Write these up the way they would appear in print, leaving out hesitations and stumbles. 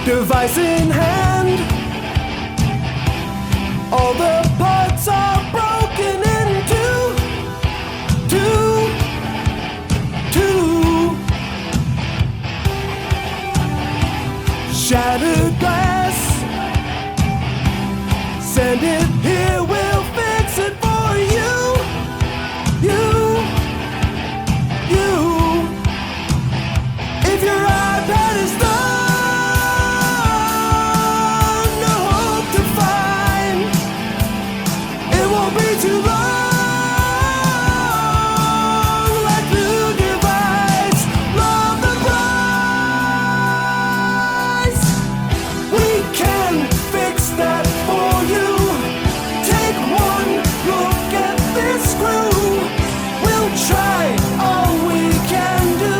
device in hand. All the parts are broken into two. Shattered glass, send it here, we'll fix it for you. If your iPad is done, no hope to find. It won't be too long, like new device, love the price. We can fix that for you. Take one look at this screw. We'll try all we can do.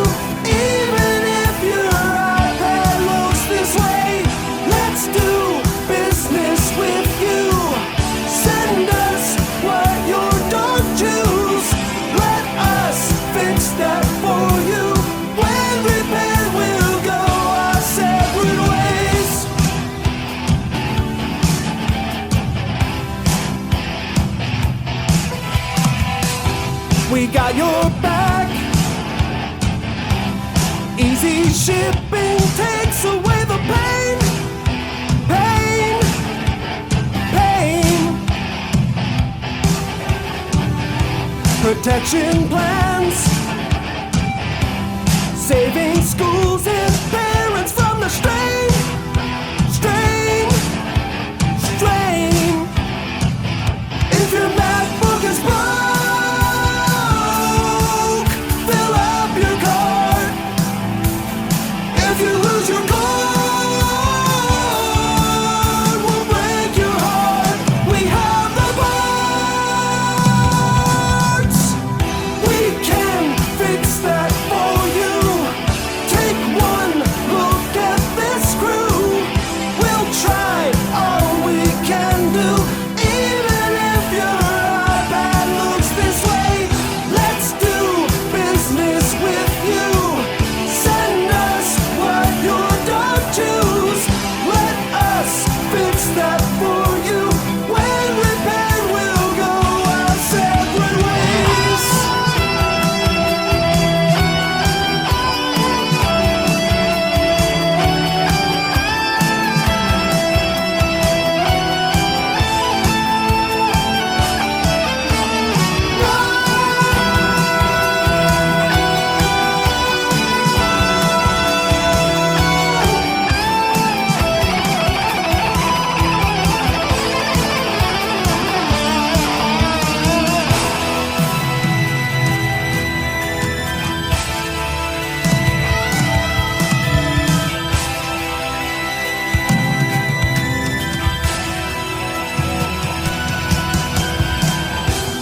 Even if your iPad looks this way, let's do business with you. Send us what your dog chews. Let us fix that for you. When repaired, we'll go our separate ways. We got your back. Easy shipping takes away the pain. Protection plans, saving schools and parents from the strain. If your MacBook is broke, fill up your cart. If you lose your card, we'll break your heart. We have the parts. We can fix that for you. Take one look at this screw. We'll try all we can do. Even if your iPad looks this way, let's do business with you. Send us what your dog chews. Let us fix that for you. When repaired, we'll go our separate ways.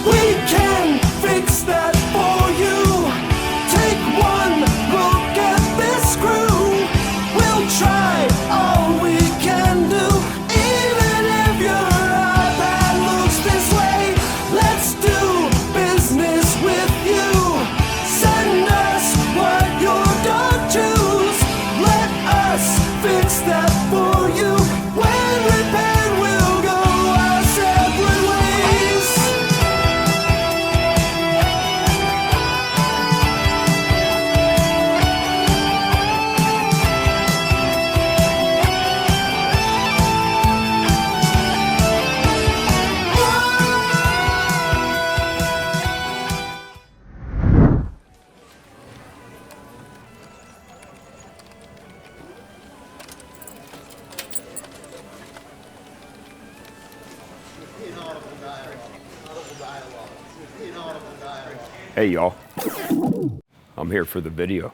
We can fix that for you. Take one look at this screw. We'll try all we can do. Even if your iPad looks this way, let's do business with you. Send us what your dog chews. Let us fix that for you. When repaired, we'll go our separate ways. Hey y'all, I'm here for the video.